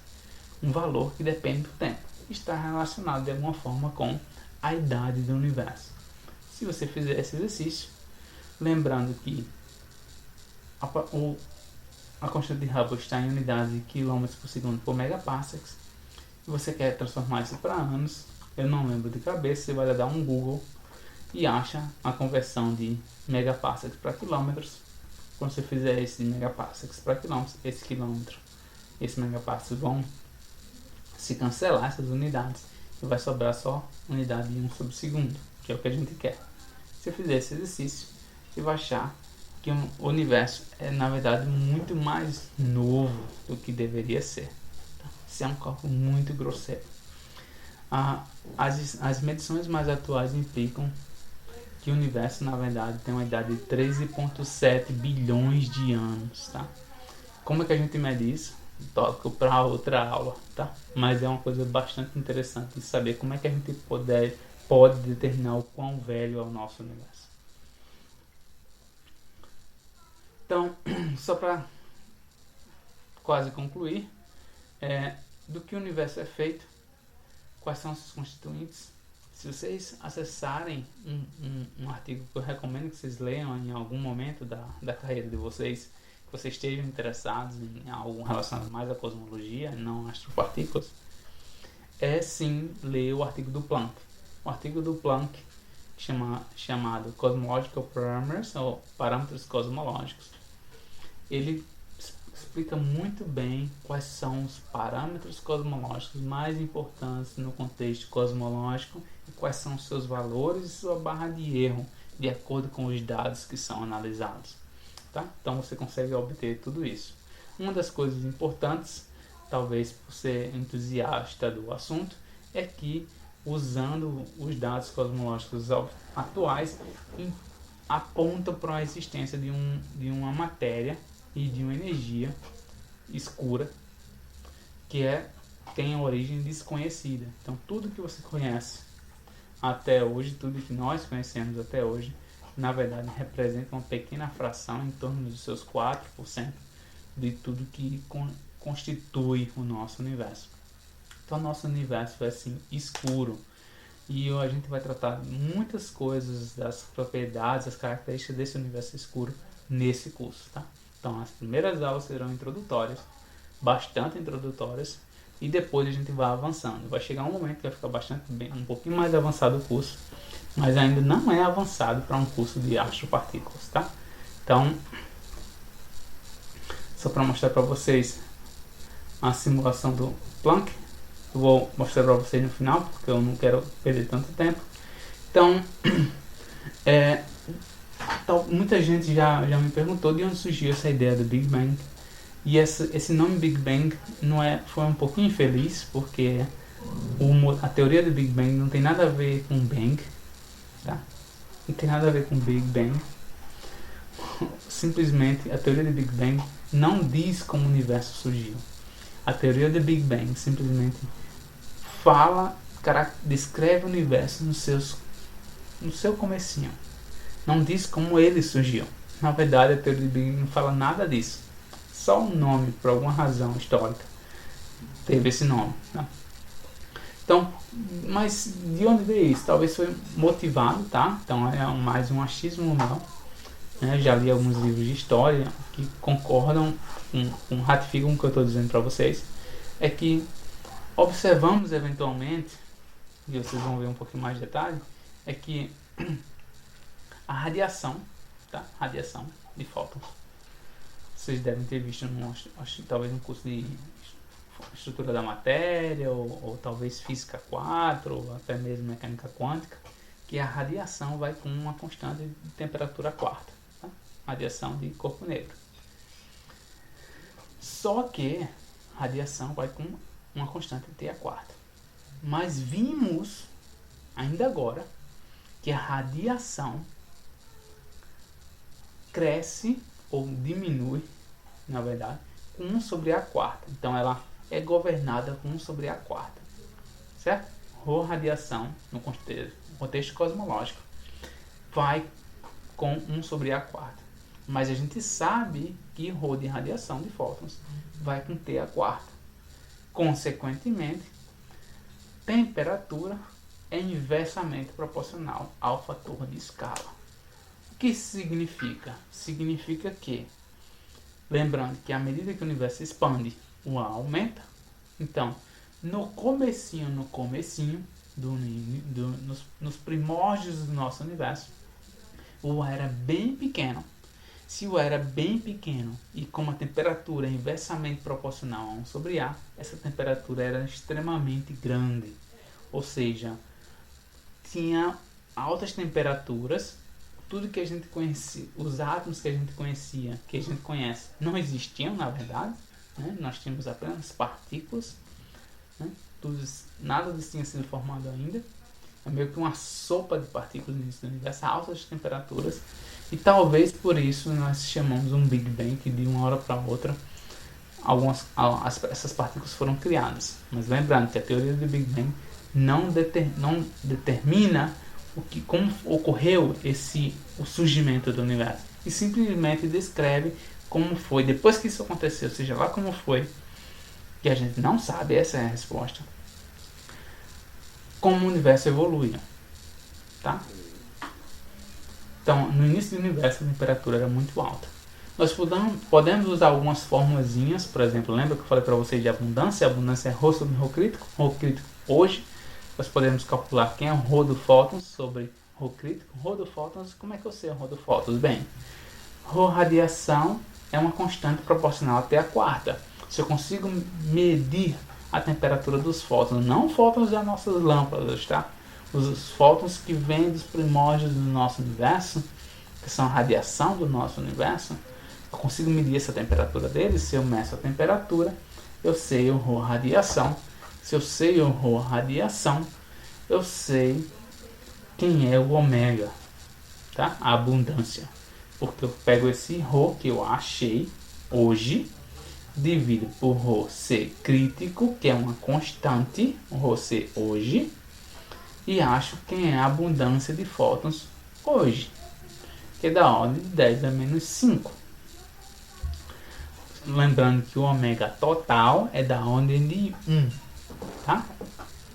um valor que depende do tempo. Está relacionado de alguma forma com a idade do universo. Se você fizer esse exercício, lembrando que a constante de Hubble está em unidade de km por segundo por megaparsecs, e você quer transformar isso para anos, eu não lembro de cabeça, você vai dar um Google e acha a conversão de megaparsecs para quilômetros. Quando você fizer esse megaparsecs para quilômetros, esse quilômetro, esse megaparsecs vão se cancelar essas unidades e vai sobrar só unidade de 1 sobre segundo, que é o que a gente quer. Se eu fizer esse exercício, você vai achar que o universo é na verdade muito mais novo do que deveria ser. Isso é um cálculo muito grosseiro. As medições mais atuais implicam que o universo na verdade tem uma idade de 13,7 bilhões de anos, tá? Como é que a gente mede isso? Toco para outra aula, tá? Mas é uma coisa bastante interessante de saber como é que a gente pode determinar o quão velho é o nosso universo. Então, só para quase concluir, do que o universo é feito, quais são os seus constituintes. Se vocês acessarem um artigo que eu recomendo que vocês leiam em algum momento da carreira de vocês, que vocês estejam interessados em algo relacionado mais à cosmologia, não às astropartículas, é sim ler o artigo do Planck. O artigo do Planck, chamado Cosmological Parameters, ou Parâmetros Cosmológicos, ele explica muito bem quais são os parâmetros cosmológicos mais importantes no contexto cosmológico e quais são os seus valores e sua barra de erro de acordo com os dados que são analisados. Tá? Então você consegue obter tudo isso. Uma das coisas importantes, talvez por ser entusiasta do assunto, é que usando os dados cosmológicos atuais aponta para a existência de uma matéria e de uma energia escura que tem a origem desconhecida. Então tudo que você conhece até hoje, tudo que nós conhecemos até hoje, na verdade representa uma pequena fração, em torno dos seus 4% de tudo que constitui o nosso universo. Então nosso universo é assim escuro. E a gente vai tratar muitas coisas das propriedades, das características desse universo escuro nesse curso, tá? Então as primeiras aulas serão introdutórias, bastante introdutórias, e depois a gente vai avançando. Vai chegar um momento que vai ficar um pouquinho mais avançado o curso, mas ainda não é avançado para um curso de astropartículas, tá? Então, só para mostrar para vocês a simulação do Planck, eu vou mostrar para vocês no final, porque eu não quero perder tanto tempo. Então, muita gente já me perguntou de onde surgiu essa ideia do Big Bang. E esse nome Big Bang foi um pouquinho infeliz, porque a teoria do Big Bang não tem nada a ver com Bang, tá? Não tem nada a ver com Big Bang. Simplesmente a teoria do Big Bang não diz como o universo surgiu. A teoria do Big Bang simplesmente descreve o universo no seu comecinho. Não diz como ele surgiu. Na verdade, a teoria do Big Bang não fala nada disso. Só um nome, por alguma razão histórica, teve esse nome. Tá? Então, mas de onde veio isso? Talvez foi motivado, tá? Então é mais um achismo meu. Já li alguns livros de história que concordam, ratificam o que eu estou dizendo para vocês. É que observamos eventualmente, e vocês vão ver um pouquinho mais de detalhe, é que a radiação, tá? Radiação de fótons. Vocês devem ter visto, talvez no curso de estrutura da matéria, ou talvez física 4, ou até mesmo mecânica quântica, que a radiação vai com uma constante de temperatura quarta. Tá? Radiação de corpo negro. Só que a radiação vai com uma constante de T a quarta. Mas vimos, ainda agora, que a radiação cresce ou diminui, na verdade, com 1 sobre a quarta. Então ela é governada com 1 sobre a quarta. Certo? Rho radiação, no contexto cosmológico, vai com 1 sobre a quarta. Mas a gente sabe que Rho de radiação de fótons vai com T a quarta. Consequentemente, temperatura é inversamente proporcional ao fator de escala. O que isso significa? Significa que, lembrando que à medida que o universo expande, o ar aumenta. Então, no comecinho, nos primórdios do nosso universo, o ar era bem pequeno. Se o ar era bem pequeno e com uma temperatura inversamente proporcional a 1 sobre A, essa temperatura era extremamente grande. Ou seja, tinha altas temperaturas, tudo que a gente conhecia, os átomos que a gente conhecia, que a gente conhece, não existiam na verdade, né? Nós tínhamos apenas partículas, né? Nada disso tinha sido formado ainda, é meio que uma sopa de partículas no início do universo, a altas temperaturas, e talvez por isso nós chamamos um Big Bang, que de uma hora para outra essas partículas foram criadas. Mas lembrando que a teoria do Big Bang não determina como ocorreu o surgimento do universo, e simplesmente descreve como foi, depois que isso aconteceu, seja lá como foi, que a gente não sabe, essa é a resposta, como o universo evoluiu, tá? Então, no início do universo a temperatura era muito alta. Nós podemos usar algumas formulazinhas, por exemplo, lembra que eu falei para vocês de abundância? A abundância é Rho sobre Rho crítico. Rho crítico hoje, nós podemos calcular quem é o Rho do fótons sobre Rho crítico. Rho do fótons, como é que eu sei o Rho do fótons? Bem, Rho radiação é uma constante proporcional até a quarta. Se eu consigo medir a temperatura dos fótons, não fótons das nossas lâmpadas, tá? Os fótons que vêm dos primórdios do nosso universo, que são a radiação do nosso universo, eu consigo medir essa temperatura deles. Se eu meço a temperatura, eu sei o Rho radiação. Se eu sei o Rho radiação, eu sei quem é o ômega, tá? A abundância. Porque eu pego esse Rho que eu achei hoje, divido por Rho C crítico, que é uma constante, o Rho C hoje, e acho quem é a abundância de fótons hoje, que é da ordem de 10 a menos 5. Lembrando que o ômega total é da ordem de 1, tá?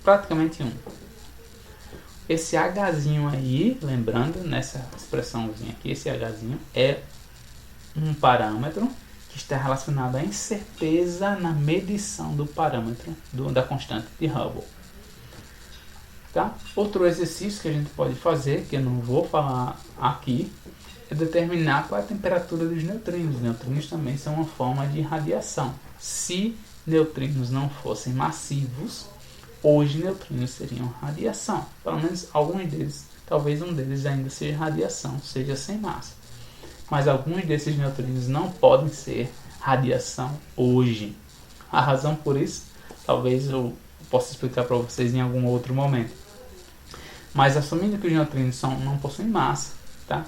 Praticamente 1. Esse Hzinho aí, lembrando, nessa expressãozinha aqui, esse Hzinho é um parâmetro que está relacionado à incerteza na medição do parâmetro da constante de Hubble. Tá? Outro exercício que a gente pode fazer, que eu não vou falar aqui, é determinar qual é a temperatura dos neutrinos. Os neutrinos também são uma forma de radiação. Se neutrinos não fossem massivos, hoje neutrinos seriam radiação. Pelo menos alguns deles, talvez um deles ainda seja radiação, seja sem massa. Mas alguns desses neutrinos não podem ser radiação hoje. A razão por isso, talvez eu possa explicar para vocês em algum outro momento. Mas assumindo que os neutrinos não possuem massa, tá?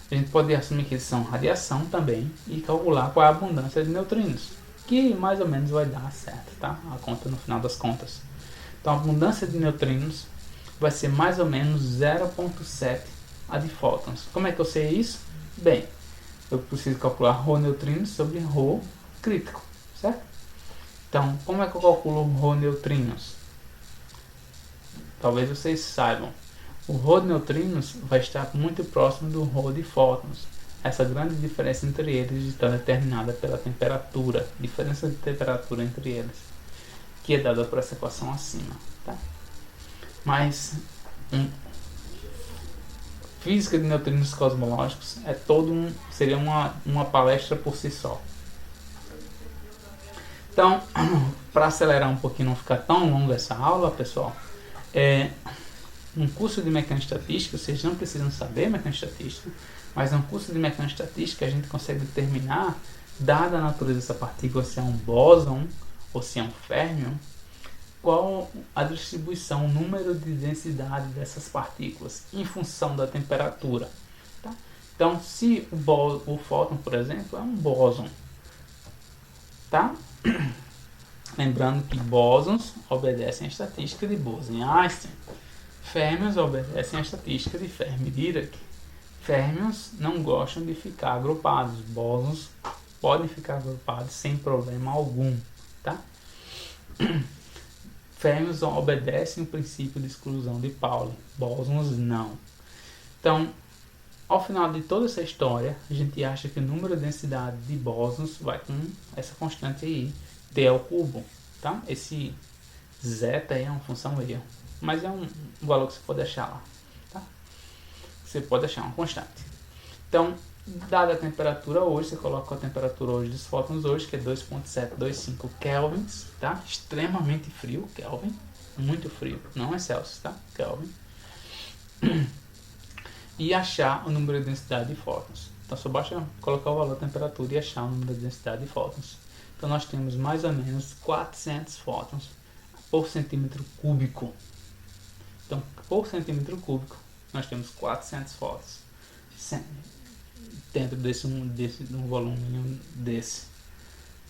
A gente pode assumir que eles são radiação também e calcular qual é a abundância de neutrinos, que mais ou menos vai dar certo, tá? A conta no final das contas. Então a abundância de neutrinos vai ser mais ou menos 0,7 a de fótons. Como é que eu sei isso? Bem, eu preciso calcular ρ neutrinos sobre ρ crítico, certo? Então, como é que eu calculo ρ neutrinos? Talvez vocês saibam. O ρ de neutrinos vai estar muito próximo do ρ de fótons. Essa grande diferença entre eles está determinada pela temperatura, diferença de temperatura entre eles, que é dada por essa equação acima. Tá? Mas física de neutrinos cosmológicos seria uma palestra por si só. Então, para acelerar um pouquinho, não ficar tão longa essa aula, pessoal, um curso de mecânica estatística, vocês não precisam saber mecânica estatística, mas no curso de mecânica estatística a gente consegue determinar, dada a natureza dessa partícula, se é um bóson ou se é um férmion, qual a distribuição, o número de densidade dessas partículas em função da temperatura. Tá? Então, se o fóton, por exemplo, é um bóson, tá? Lembrando que bósons obedecem à estatística de Bose-Einstein. Férmions obedecem à estatística de Fermi-Dirac. Férmions não gostam de ficar agrupados. Bósons podem ficar agrupados sem problema algum. Tá? Férmions obedecem o princípio de exclusão de Pauli. Bósons não. Então, ao final de toda essa história, a gente acha que o número de densidade de bósons vai com essa constante aí, d ao cubo. Tá? Esse zeta é uma função erro, mas é um valor que você pode achar lá. Tá? Você pode achar uma constante. Então, dada a temperatura hoje, você coloca a temperatura hoje dos fótons hoje, que é 2.725 kelvins, tá? Extremamente frio, Kelvin, muito frio, não é Celsius, tá? Kelvin. E achar o número de densidade de fótons. Então, só basta colocar o valor da temperatura e achar o número de densidade de fótons. Então, nós temos mais ou menos 400 fótons por centímetro cúbico. Então, por centímetro cúbico, nós temos 400 fótons dentro desse um volume desse.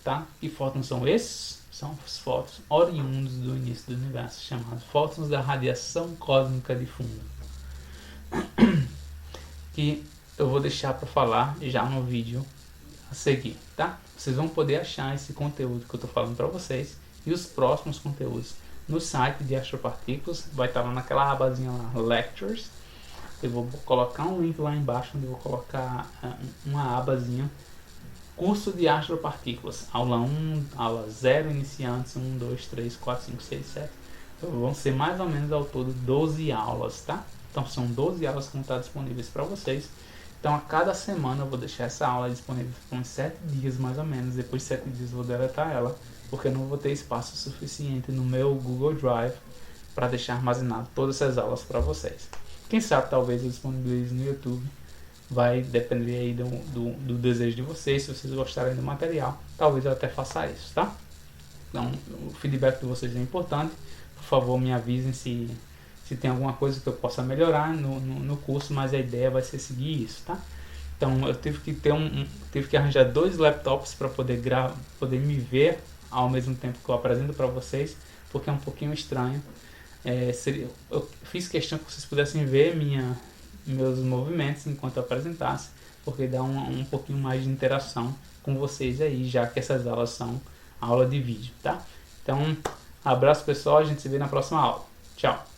Tá? Que fótons são esses? São os fótons oriundos do início do universo, chamados fótons da radiação cósmica de fundo. Que eu vou deixar para falar já no vídeo a seguir, tá? Vocês vão poder achar esse conteúdo que eu estou falando para vocês e os próximos conteúdos no site de Astropartículas. Vai estar lá naquela abazinha lá, Lectures. Eu vou colocar um link lá embaixo onde eu vou colocar uma abazinha, curso de Astropartículas, aula 1, aula 0, iniciantes, 1, 2, 3, 4, 5, 6, 7. Então, vão ser mais ou menos ao todo 12 aulas, tá? Então são 12 aulas que vão estar disponíveis para vocês. Então a cada semana eu vou deixar essa aula disponível por uns 7 dias mais ou menos. Depois de 7 dias eu vou deletar ela, porque eu não vou ter espaço suficiente no meu Google Drive para deixar armazenado todas essas aulas para vocês. Quem sabe talvez eu disponibilize no YouTube. Vai depender aí do desejo de vocês. Se vocês gostarem do material, talvez eu até faça isso, tá? Então o feedback de vocês é importante. Por favor, me avisem se tem alguma coisa que eu possa melhorar no curso, mas a ideia vai ser seguir isso, tá? Então eu tive que arranjar 2 laptops para poder me ver ao mesmo tempo que eu apresento para vocês, porque é um pouquinho estranho. Eu fiz questão que vocês pudessem ver meus movimentos enquanto eu apresentasse, porque dá um pouquinho mais de interação com vocês aí, já que essas aulas são aula de vídeo, tá? Então, abraço pessoal, a gente se vê na próxima aula. Tchau!